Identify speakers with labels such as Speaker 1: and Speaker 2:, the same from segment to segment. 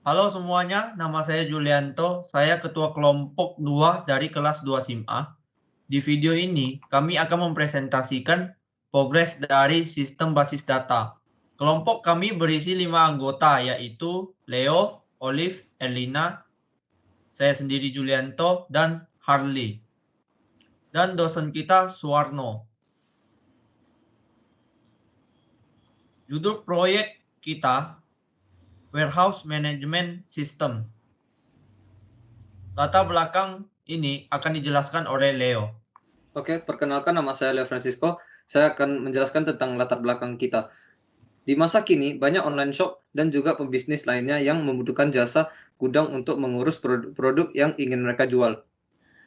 Speaker 1: Halo semuanya, nama saya Julianto. Saya ketua kelompok 2 dari kelas 2 SIM A. Di video ini, kami akan mempresentasikan progres dari sistem basis data. Kelompok kami berisi 5 anggota, yaitu Leo, Olive, Erlina, saya sendiri Julianto, dan Harley. Dan dosen kita Suwarno. Judul proyek kita Warehouse Management System. Latar belakang ini akan dijelaskan oleh Leo.
Speaker 2: Oke, perkenalkan nama saya Leo Francisco. Saya akan menjelaskan tentang latar belakang kita. Di masa kini, banyak online shop dan juga pebisnis lainnya yang membutuhkan jasa gudang untuk mengurus produk yang ingin mereka jual.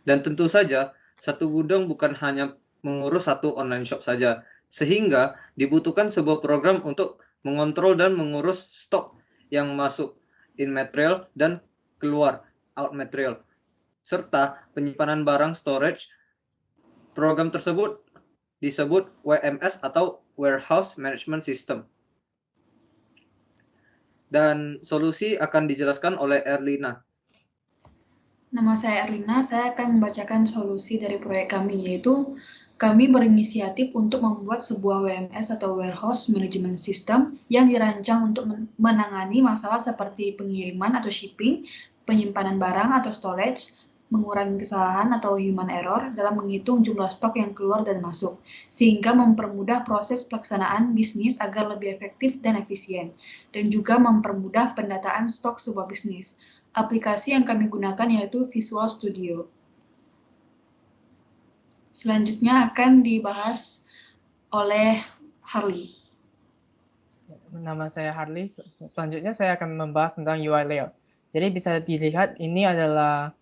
Speaker 2: Dan tentu saja, satu gudang bukan hanya mengurus satu online shop saja, sehingga dibutuhkan sebuah program untuk mengontrol dan mengurus stok yang masuk in material dan keluar out material, serta penyimpanan barang storage. Program tersebut disebut WMS atau Warehouse Management System. Dan solusi akan dijelaskan oleh Erlina.
Speaker 3: Nama saya Erlina, saya akan membacakan solusi dari proyek kami, yaitu kami berinisiatif untuk membuat sebuah WMS atau Warehouse Management System yang dirancang untuk menangani masalah seperti pengiriman atau shipping, penyimpanan barang atau storage, mengurangi kesalahan atau human error dalam menghitung jumlah stok yang keluar dan masuk, sehingga mempermudah proses pelaksanaan bisnis agar lebih efektif dan efisien, dan juga mempermudah pendataan stok sebuah bisnis. Aplikasi yang kami gunakan yaitu Visual Studio. Selanjutnya akan dibahas oleh Harley.
Speaker 4: Nama saya Harley. Selanjutnya saya akan membahas tentang UI layout. Jadi bisa dilihat ini adalah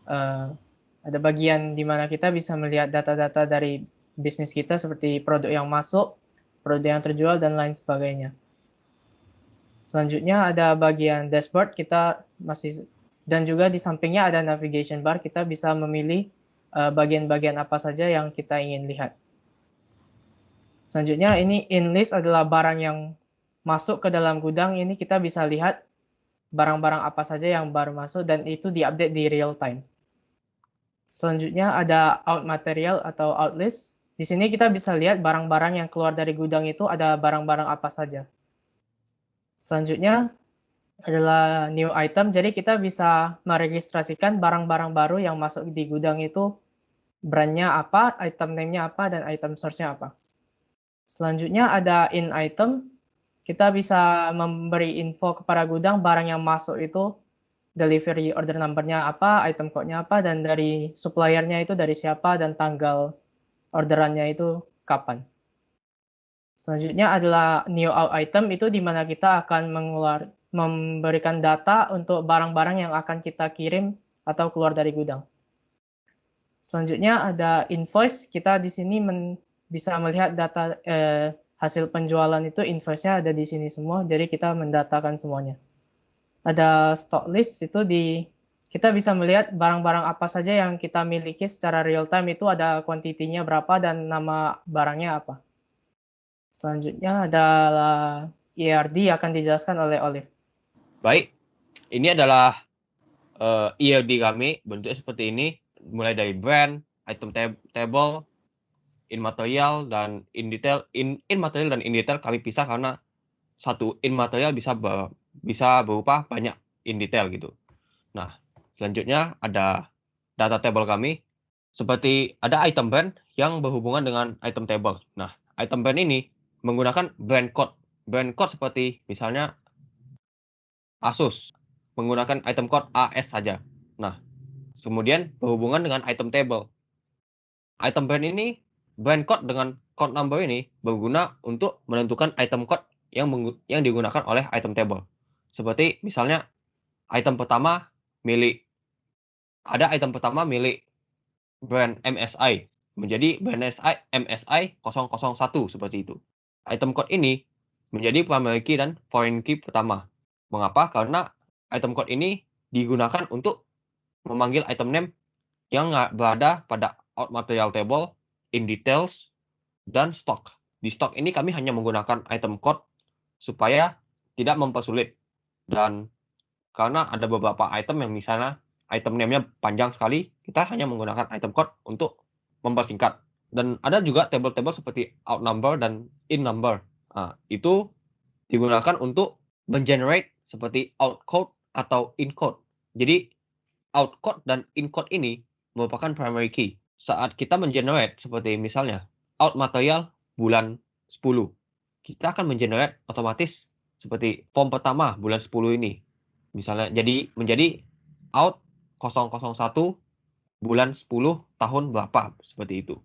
Speaker 4: ada bagian di mana kita bisa melihat data-data dari bisnis kita seperti produk yang masuk, produk yang terjual, dan lain sebagainya. Selanjutnya ada bagian dashboard, dan juga di sampingnya ada navigation bar, kita bisa memilih bagian-bagian apa saja yang kita ingin lihat. Selanjutnya ini in list adalah barang yang masuk ke dalam gudang. Ini kita bisa lihat barang-barang apa saja yang baru masuk dan itu diupdate di real time. Selanjutnya ada out material atau out list. Di sini kita bisa lihat barang-barang yang keluar dari gudang itu ada barang-barang apa saja. Selanjutnya adalah new item. Jadi kita bisa meregistrasikan barang-barang baru yang masuk di gudang itu brandnya apa, item name-nya apa, dan item source-nya apa. Selanjutnya ada in item. Kita bisa memberi info kepada gudang barang yang masuk itu delivery order number-nya apa, item code-nya apa, dan dari supplier-nya itu dari siapa, dan tanggal orderannya itu kapan. Selanjutnya adalah new out item, itu di mana kita akan memberikan data untuk barang-barang yang akan kita kirim atau keluar dari gudang. Selanjutnya ada invoice, kita di sini bisa melihat data hasil penjualan itu, invoice-nya ada di sini semua, jadi kita mendatakan semuanya. Ada stock list, itu kita bisa melihat barang-barang apa saja yang kita miliki secara real time, itu ada kuantitinya berapa dan nama barangnya apa. Selanjutnya adalah ERD akan dijelaskan oleh Olive.
Speaker 5: Baik, ini adalah ERD kami, bentuknya seperti ini, mulai dari brand, item table, in material, dan in detail. In material dan in detail kami pisah karena satu in material bisa berupa banyak in detail gitu. Nah, selanjutnya ada data table kami, seperti ada item brand yang berhubungan dengan item table. Nah, item brand ini menggunakan brand code. Brand code seperti misalnya Asus, menggunakan item code AS saja. Nah, kemudian berhubungan dengan item table. Item brand ini, brand code dengan code number ini berguna untuk menentukan item code yang digunakan oleh item table. Seperti misalnya item pertama milik brand MSI menjadi brand MSI 001 seperti itu. Item code ini menjadi primary key dan foreign key pertama. Mengapa? Karena item code ini digunakan untuk memanggil item name yang berada pada out material table, in details, dan stock. Di stock ini kami hanya menggunakan item code supaya tidak mempersulit. Dan karena ada beberapa item yang misalnya item name-nya panjang sekali, kita hanya menggunakan item code untuk mempersingkat. Dan ada juga table-table seperti out number dan in number. Nah, itu digunakan untuk mengenerate seperti out code atau in code. Jadi out code dan in code ini merupakan primary key. Saat kita mengenerate seperti misalnya out material bulan 10, kita akan mengenerate otomatis seperti form pertama bulan 10 ini. Misalnya menjadi out 001 bulan 10 tahun berapa, seperti itu.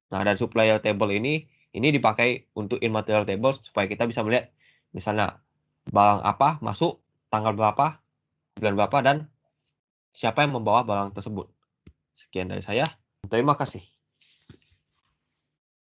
Speaker 5: Nah, dan supplier table ini dipakai untuk in material table supaya kita bisa melihat misalnya barang apa masuk, tanggal berapa, bulan berapa, dan siapa yang membawa barang tersebut. Sekian dari saya. Terima kasih.